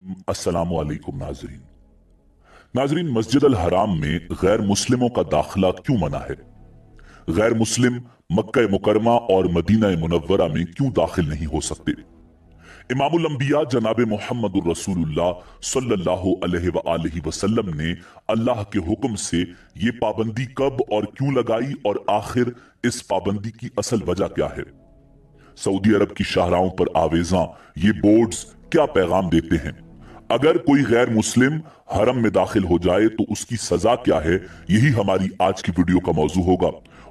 अस्सलामु अलैकुम नाजरीन। नाजरीन, मस्जिद अल हराम में गैर मुस्लिमों का दाखिला क्यों मना है? गैर मुस्लिम मक्का मुकरमा और मदीना मुनव्वरा में क्यों दाखिल नहीं हो सकते? इमामुल अंबिया जनाब मोहम्मद रसूलुल्लाह सल्लल्लाहु अलैहि वसल्लम ने अल्लाह के हुक्म से ये पाबंदी कब और क्यों लगाई, और आखिर इस पाबंदी की असल वजह क्या है? सऊदी अरब की शाहराहों पर आवेजा ये बोर्ड्स क्या पैगाम देते हैं? अगर कोई गैर मुस्लिम हरम में दाखिल हो जाए तो उसकी सजा क्या है? यही हमारी आज की वीडियो का मौजू होगा।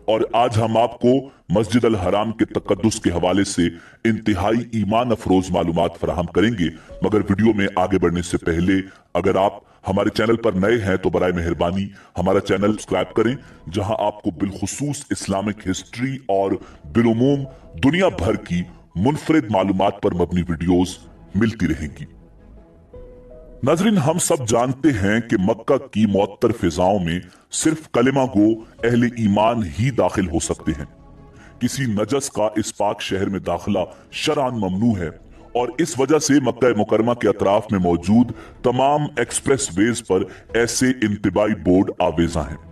और आज हम आपको मस्जिद अल हराम के तकद्दुस के हवाले से इंतहाई ईमान अफरोज मालूमात फराहम करेंगे। मगर वीडियो में आगे बढ़ने से पहले अगर आप हमारे चैनल पर नए हैं तो बराए मेहरबानी हमारा चैनल सब्सक्राइब करें, जहां आपको बिलखुसूस इस्लामिक हिस्ट्री और बिलुमूम दुनिया भर की मुनफरिद मालूमात पर मबनी वीडियोस मिलती रहेंगी। नाजरीन, हम सब जानते हैं कि मक्का की मुअत्तर फिजाओं में सिर्फ कलिमा गो अहले ईमान ही दाखिल हो सकते हैं। किसी नजस का इस पाक शहर में दाखिला शरअन ममनू है, और इस वजह से मक्का मुकरमा के अतराफ में मौजूद तमाम एक्सप्रेस वेज पर ऐसे इंतबाही बोर्ड आवेजा हैं।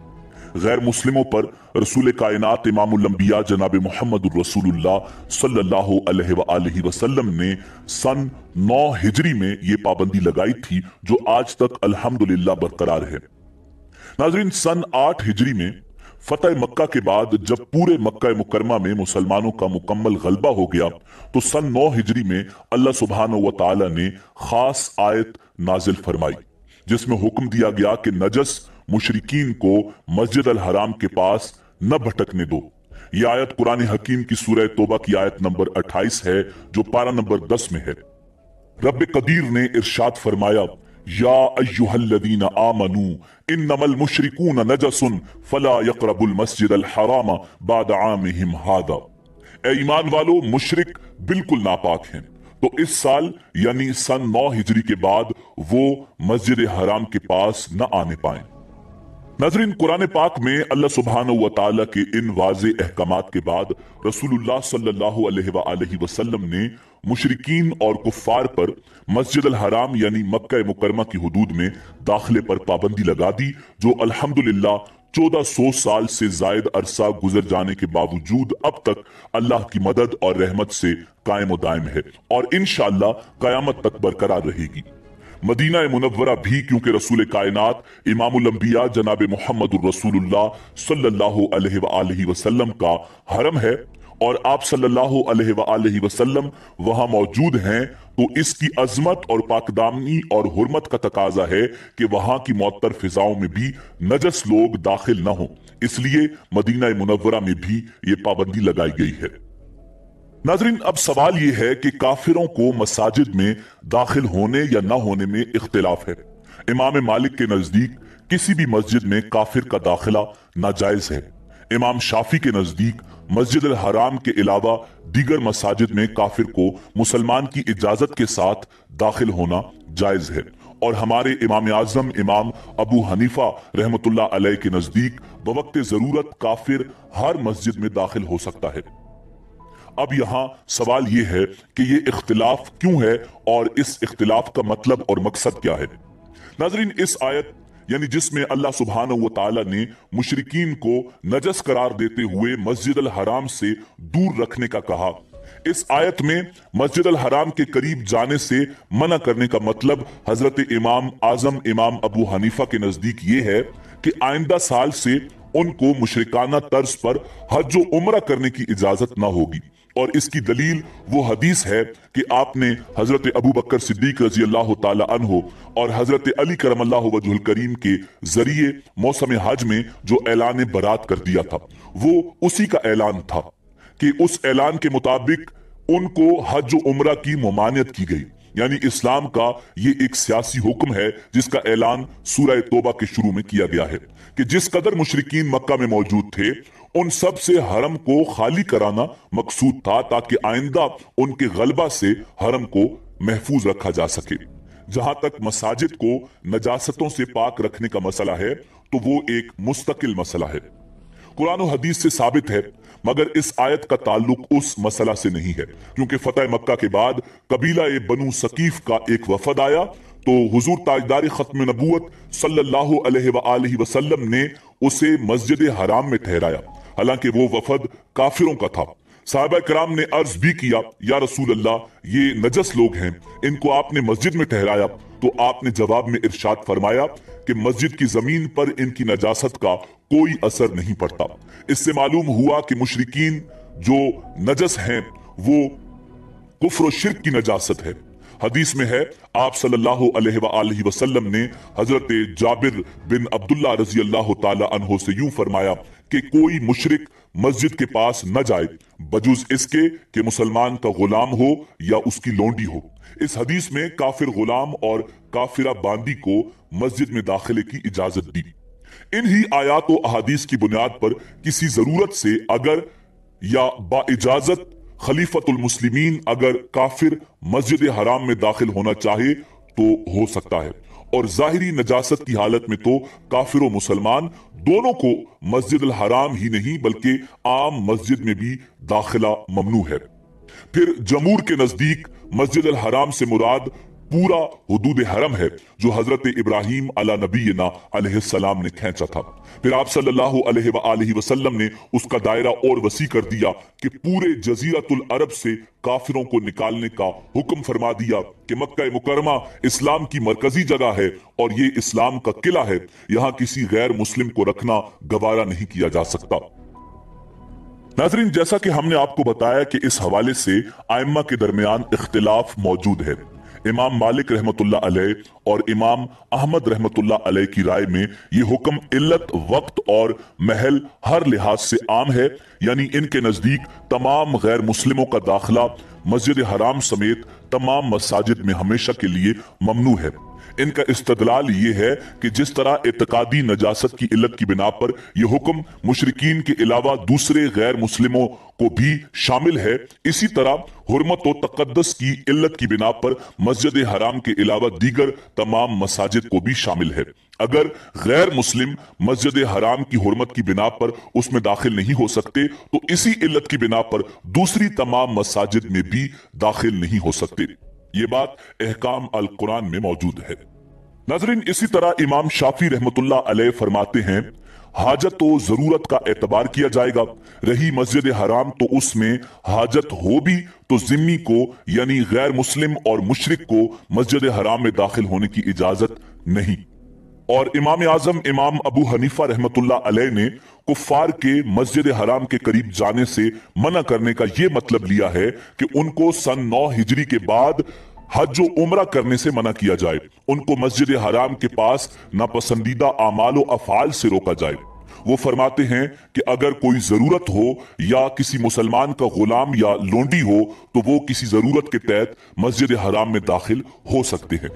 गैर मुस्लिमों पर रसूल कायनात इमामुल अंबिया जनाब मोहम्मद रसूलुल्लाह सल्लल्लाहु अलैहि वसल्लम ने सन 9 हिजरी में ये पाबंदी लगाई थी, जो आज तक अल्हम्दुलिल्लाह बरकरार है। नाजरीन, सन 8 हिजरी में फतेह मक्का के बाद जब पूरे मक्का मुकरमा में मुसलमानों का मुकम्मल गलबा हो गया, तो सन 9 हिजरी में अल्लाह सुब्हानहू व तआला ने खास आयत नाजिल फरमाई, जिसमें हुक्म दिया गया कि नजस मुशरिकीन को मस्जिद अल हराम के पास न भटकने दो। यह आयत कुरान हकीम की सूरह तौबा की आयत नंबर 28 है, जो पारा नंबर 10 में है। रब कदीर ने इरशाद फरमाया, या अय्युहल्लज़ीना आमनू इन्नमल मुशरिकून नजसुन फला यक़रबुल मस्जिद अल हराम बाद आमिहिम हादा। ए ईमान वालो, मुशरिक बिल्कुल नापाक हैं, तो इस साल यानी सन 9 हिजरी के बाद वो मस्जिद हराम के पास न आने पाए। नाज़रीन, कुरान पाक में अल्लाह सुब्हानहू व तआला के इन वाज़े अहकामात के बाद रसूलुल्लाह सल्लल्लाहु अलैहि वसल्लम ने मुशरिकीन और कुफ्फार पर मस्जिद अल हराम यानी मक्का मुकरमा की हुदूद में दाखिले पर पाबंदी लगा दी, जो अल्हम्दुलिल्लाह 1400 साल से जायद अरसा गुजर जाने के बावजूद अब तक अल्लाह की मदद और रहमत से कायम दायम है, और इंशाअल्लाह कयामत तक बरकरार रहेगी। मदीना मुनव्वरा भी, क्योंकि रसूल कायनात इमामुल अंबिया जनाब मोहम्मद रसूलुल्लाह सल्लल्लाहु अलैहि वसल्लम का हरम है, और आप सल्लल्लाहु अलैहि वसल्लम वहां मौजूद हैं, तो इसकी अजमत और पाकदामनी और हुर्मत का तकाजा है कि वहां की मुअत्तर फिजाओं में भी नजस लोग दाखिल न हो। इसलिए मदीना मुनव्वरा में भी ये पाबंदी लगाई गई है। नाजरीन, अब सवाल यह है कि काफिरों को मसाजिद में दाखिल होने या ना होने में इख्तिलाफ है। इमाम मालिक के नजदीक किसी भी मस्जिद में काफिर का दाखिला नाजायज है। इमाम शाफी के नजदीक मस्जिद अल हराम के अलावा दीगर मसाजिद में काफिर को मुसलमान की इजाजत के साथ दाखिल होना जायज है। और हमारे इमाम आजम इमाम अबू हनीफा रहमतुल्लाह अलैह के नजदीक बवक्ते जरूरत काफिर हर मस्जिद में दाखिल हो सकता है। अब यहाँ सवाल ये है कि ये इख्तिलाफ क्यों है, और इस इख्तिलाफ का मतलब और मकसद क्या है? नाजरीन, इस आयत यानी जिसमें अल्लाह सुब्हानहू व तआला ने मुशरिकीन को नजस करार देते हुए मस्जिद अल हराम से दूर रखने का कहा, इस आयत में मस्जिद अल हराम के करीब जाने से मना करने का मतलब हजरत इमाम आजम इमाम अबू हनीफा के नजदीक ये है कि आइंदा साल से उनको मुशरिकाना तर्ज पर हज व उम्रा करने की इजाजत ना होगी। और इसकी दलील वो हदीस है कि आपने हजरत अबू बकर सिद्दीक रजी अल्लाह ताला अन्हो और हजरत अली करमल्लाहु वजहुल करीम के जरिए मौसम हज में जो ऐलान बरात कर दिया था, वो उसी का ऐलान था कि उस ऐलान के मुताबिक उनको हज व उम्रा की मुमानियत की गई। यानी इस्लाम का ये एक सियासी हुक्म है जिसका ऐलान सूरह तौबा के शुरू में किया गया है कि जिस कदर मुशरिकीन मक्का में मौजूद थे, उन सब से हरम को खाली कराना मकसूद था, ताकि आइंदा उनके गलबा से हरम को महफूज रखा जा सके। जहां तक मसाजिद को नजासतों से पाक रखने का मसला है, तो वो एक मुस्तकिल मसला है, कुरान और हदीस से साबित है, मगर इस आयत का ताल्लुक उस मसला से नहीं है, क्योंकि फतेह मक्का के बाद कबीला ए बनु सकीफ का एक वफद आया, तो हुजूर ताजदार खत्म नबूवत सल्लल्लाहु अलैहि वसल्लम ने उसे मस्जिद हराम में ठहराया, हालांकि वो वफद काफिरों का था। साहबा कराम ने अर्ज भी किया, या रसूल अल्लाह, ये नजस लोग हैं, इनको आपने मस्जिद में ठहराया। तो आपने जवाब में इरशाद फरमाया कि मस्जिद की जमीन पर इनकी नजासत का कोई असर नहीं पड़ता। इससे मालूम हुआ कि मुशरिकीन जो नजस हैं वो कुफ्र और शिर्क की नजासत है। हदीस में है, आप सल्लल्लाहु अलैहि वसल्लम ने हजरत जाबिर बिन अब्दुल्ला रजी अल्लाह ताला अन्हो से यूं फरमाया कि कोई मुशरिक मस्जिद के पास न जाए बजुज इसके कि मुसलमान का गुलाम हो या उसकी लोंडी हो। इस हदीस में काफिर गुलाम और काफिरा बांदी को मस्जिद में दाखिले की इजाजत दी। इन्हीं आयात और अहादीस की बुनियाद पर किसी जरूरत से अगर या बाइजाजत खलीफतुल मुस्लिमीन अगर काफिर मस्जिद हराम में दाखिल होना चाहे तो हो सकता है, और जाहिरी नजासत की हालत में तो काफिर और मुसलमान दोनों को मस्जिद हराम ही नहीं बल्कि आम मस्जिद में भी दाखिला ममनू है। फिर जमूर के नजदीक मस्जिद अल हराम से मुराद पूरा हुदूद हरम है जो हजरत इब्राहिम अला नबीना अलैहिस्सलाम ने खींचा था। फिर आप सल्लल्लाहु अलैहि वसल्लम ने उसका दायरा और वसी कर दिया कि पूरे जजीरतुल अरब से काफिरों को निकालने का हुक्म फरमा दिया कि मक्का मुकरमा इस्लाम की मरकजी जगह है और ये इस्लाम का किला है, यहाँ किसी गैर मुस्लिम को रखना गवारा नहीं किया जा सकता। नाज़रीन, जैसा कि हमने आपको बताया कि इस हवाले से आइम्मा के दरमियान इख्तिलाफ मौजूद है। इमाम मालिक रहमतुल्लाह अलैह और इमाम अहमद रहमतुल्लाह अलैह की राय में यह हुक्म इल्लत, वक्त और महल हर लिहाज से आम है, यानी इनके नजदीक तमाम गैर मुस्लिमों का दाखिला मस्जिद हराम समेत तमाम मसाजिद में हमेशा के लिए ममनू है। इनका इस्तदलाल ये है कि जिस तरह एतकादी नजासत की इल्लत की बिना पर यह हुक्म मुशरिकीन के अलावा दूसरे गैर मुस्लिमों को भी शामिल है, इसी तरह हुर्मत और तकद्दस की इल्लत की बिना पर मस्जिद हराम के अलावा दीगर तमाम मसाजिद को भी शामिल है। अगर गैर मुस्लिम मस्जिद हराम की हुर्मत की बिना पर उसमें दाखिल नहीं हो सकते तो इसी इल्लत की बिना पर दूसरी तमाम मसाजिद में भी दाखिल नहीं हो सकते। ये बात अहकाम अल कुरान में मौजूद है। नाज़रीन, इसी तरह इमाम शाफी रहमतुल्लाह अलैह फरमाते हैं, हाजत तो जरूरत का एतबार किया जाएगा, रही मस्जिद हराम तो उसमें हाजत हो भी तो जिम्मी को यानी गैर मुस्लिम और मुशरिक को मस्जिद हराम में दाखिल होने की इजाजत नहीं। और इमाम आजम इमाम अबू हनीफा रहमतुल्लाह अलैह ने कुफ्फार के मस्जिद हराम के करीब जाने से मना करने का यह मतलब लिया है कि उनको सन 9 हिजरी के बाद हज व उम्रा करने से मना किया जाए, उनको मस्जिद हराम के पास नापसंदीदा आमाल व अफाल से रोका जाए। वो फरमाते हैं कि अगर कोई जरूरत हो या किसी मुसलमान का गुलाम या लोंडी हो तो वो किसी जरूरत के तहत मस्जिद हराम में दाखिल हो सकते हैं।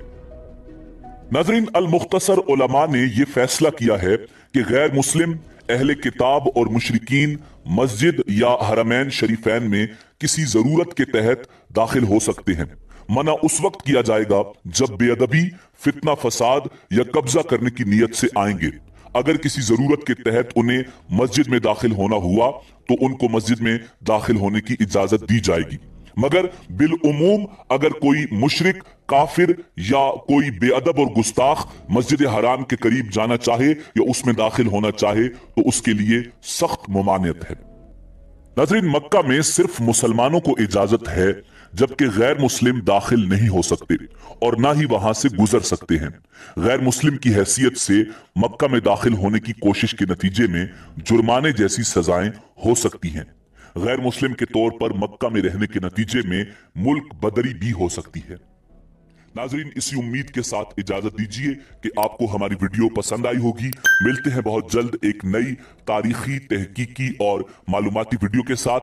नाज़रीन, अल मुख्तसर उलमा ने यह फैसला किया है कि गैर मुस्लिम, अहले किताब और मुशरिकीन मस्जिद या हरमैन शरीफैन में किसी जरूरत के तहत दाखिल हो सकते हैं। मना उस वक्त किया जाएगा जब बेअदबी, फितना, फसाद या कब्जा करने की नीयत से आएंगे। अगर किसी जरूरत के तहत उन्हें मस्जिद में दाखिल होना हुआ तो उनको मस्जिद में दाखिल होने की इजाजत दी जाएगी, मगर बिल उमूम अगर कोई मुशरिक, काफिर या कोई बेअदब और गुस्ताख मस्जिद हराम के करीब जाना चाहे या उसमें दाखिल होना चाहे तो उसके लिए सख्त मुमानियत है। नाज़रीन, मक्का में सिर्फ मुसलमानों को इजाजत है जबकि गैर मुस्लिम दाखिल नहीं हो सकते और ना ही वहां से गुजर सकते हैं। गैर मुस्लिम की हैसियत से मक्का में दाखिल होने की कोशिश के नतीजे में जुर्माने जैसी सजाएं हो सकती हैं। गैर मुस्लिम के तौर पर मक्का में रहने के नतीजे में मुल्क बदरी भी हो सकती है। नाज़रीन, इसी उम्मीद के साथ इजाजत दीजिए कि आपको हमारी वीडियो पसंद आई होगी। मिलते हैं बहुत जल्द एक नई तारीखी, तहकीकी और मालूमाती वीडियो के साथ।